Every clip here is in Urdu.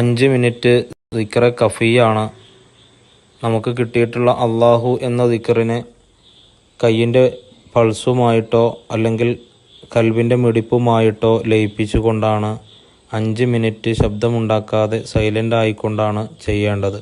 5 മിനിറ്റ് ദിക്റ കഫിയാണ്. നമുക്ക് കിട്ടിയിട്ടുള്ള അള്ളാഹു എന്ന ദിക്റിനെ കയ്യിൻ്റെ പൾസുമായിട്ടോ അല്ലെങ്കിൽ കൽബിൻ്റെ മിടിപ്പുമായിട്ടോ ലയിപ്പിച്ചുകൊണ്ടാണ് 5 മിനിറ്റ് ശബ്ദമുണ്ടാക്കാതെ സൈലൻ്റ് ആയിക്കൊണ്ടാണ് ചെയ്യേണ്ടത്.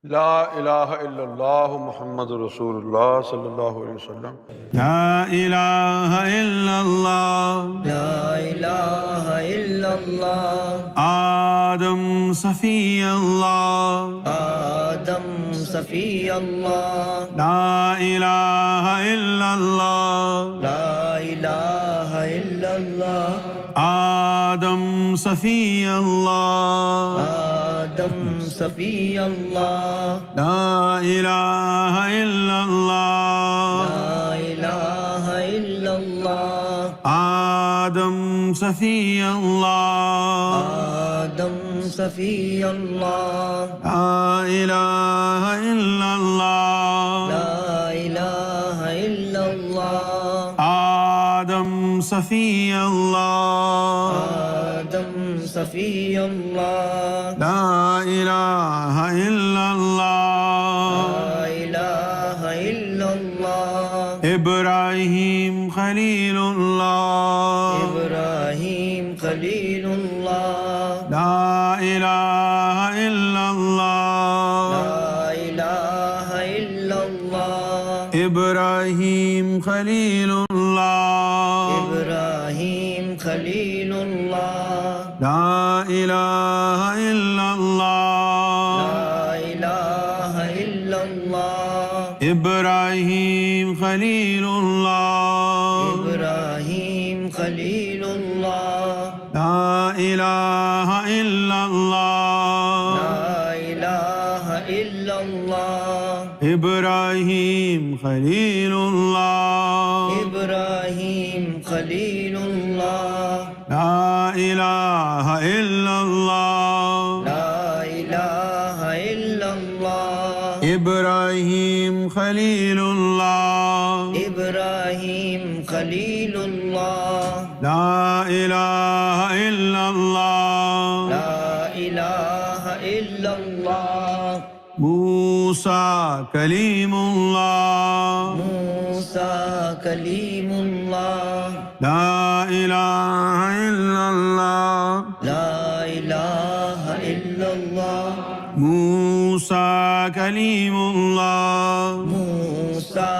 لا إله إلا الله محمد رسول الله صلى الله عليه وسلم. لا إله إلا الله. لا إله إلا الله. آدم صفي الله. آدم صفي الله. لا إله إلا الله. لا إله إلا الله. آدم صفي الله. آدم صفي الله. لا إله إلا الله. لا إله إلا الله. آدم صفي الله. آدم صفي الله. لا إله إلا الله. لا إله إلا الله. آدم صفي الله. آدم صفي الله. لا إله إلا الله. لا إله إلا الله. إبراهيم خليل الله. إبراهيم خليل الله. لا إله إلا الله. لا إله إلا الله. إبراهيم خليل الله. إبراهيم خليل الله. لا إله إلا الله. لا إله إلا الله. إبراهيم خليل الله. إبراهيم خليل الله. لا إله إلا الله. لا إله إلا الله. إبراهيم خليل الله. إبراهيم خليل الله. لا إله إلا الله. لا إله إلا الله. إبراهيم خليل الله. إبراهيم خليل الله. لا إله إلا الله. لا إله إلا الله. موسى كليم الله. موسى كليم الله. لا إله إلا الله. لا إله إلا الله. موسى كليم الله. موسى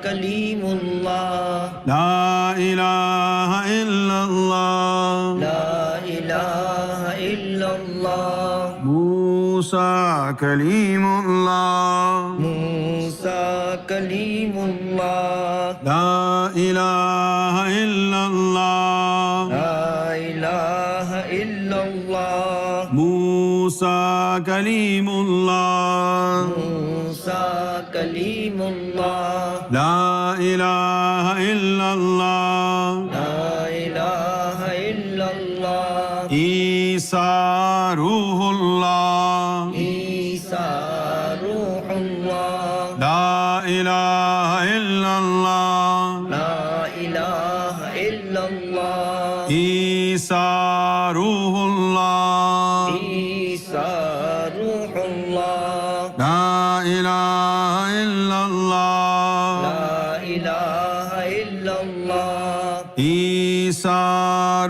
كليم الله. لا إله إلا الله. لا إله إلا الله. موسى كليم الله. موسى كليم الله. لا إله إلا الله. لا إله إلا الله. موسى كليم الله. موسى كليم الله. لا إله إلا الله. لا إله إلا الله. عيسى روح الله. عيسى روح الله. لا إله إلا الله. لا إله إلا الله. عيسى روح الله. عيسى روح الله. لا إله إلا الله. لا إله إلا الله. عيسى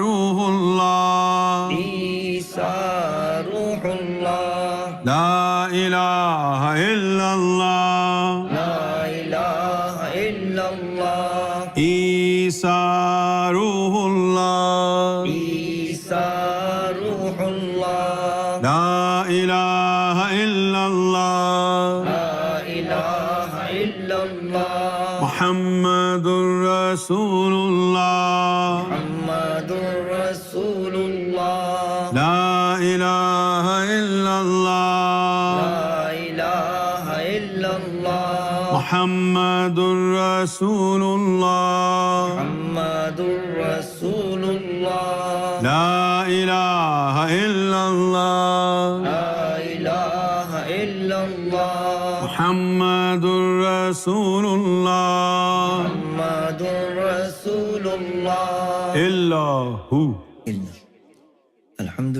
روح الله. عيسى روح الله. لا إله إلا الله. لا إله إلا الله. عيسى روح الله. عيسى روح الله. لا إله إلا الله. لا إله إلا الله. محمد رسول الله. محمد رسول الله. لا إله إلا الله. لا إله إلا الله. محمد رسول الله. محمد رسول الله. لا إله إلا الله. لا إله إلا الله. محمد رسول الله. محمد رسول الله. إلا هو. الحمد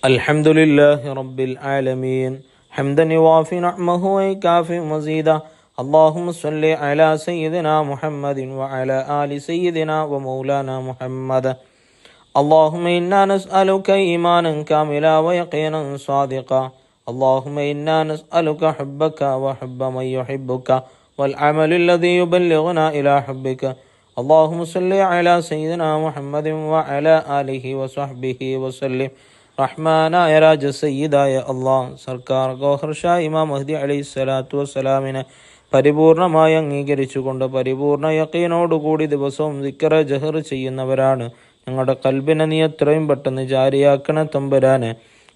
الحمد لله رب العالمين حمدا يوافي نعمه ويكافئ مزيدا اللهم صل على سيدنا محمد وعلى آل سيدنا ومولانا محمد اللهم إنا نسألك إيمانا كاملا ويقينا صادقا اللهم إنا نسألك حبك وحب من يحبك والعمل الذي يبلغنا إلى حبك. اللهم صل على سيدنا محمد وعلى آله وصحبه وسلم. റഹ്മാനായ രാജ സയ്യിദായ അള്ളാഹ് സർക്കാർ ഗോഹർ ഷാ ഇമാം മഹ്ദി അലൈഹി സ്വലാത്തു വസ്സലാമിനെ പരിപൂർണമായി അംഗീകരിച്ചുകൊണ്ട് പരിപൂർണ യഖീനോടുകൂടി ദിവസവും ദിക്ർ ജഹർ ചെയ്യുന്നവരാണ്. ഞങ്ങളുടെ കൽബിനെ നീ എത്രയും പെട്ടെന്ന് ജാരിയാക്കണേ തമ്പുരാനെ.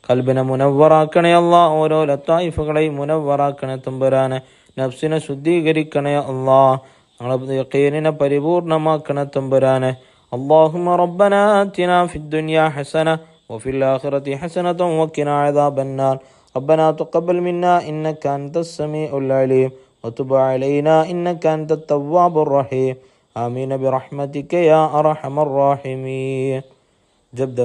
കൽബിനെ മുനവ്വറാക്കണേ അള്ളാഹ്. ഓരോ ലത്തായിഫുകളെയും മുനവ്വറാക്കണേ തമ്പുരാനെ. നഫ്സിനെ ശുദ്ധീകരിക്കണേ അള്ളാഹ്. ഞങ്ങളുടെ യഖീനിനെ പരിപൂർണമാക്കണേ തമ്പുരാനെ. അല്ലാഹുമ്മ റബ്ബനാ ആതിനാ ഫിദ്ദുനിയാ ഹസന وفي الآخرة حسنة وقنا عذاب النار. ربنا تقبل منا إنك أنت السميع العليم وتب علينا إنك أنت التواب الرحيم. آمين برحمتك يا أرحم الراحمين. جبد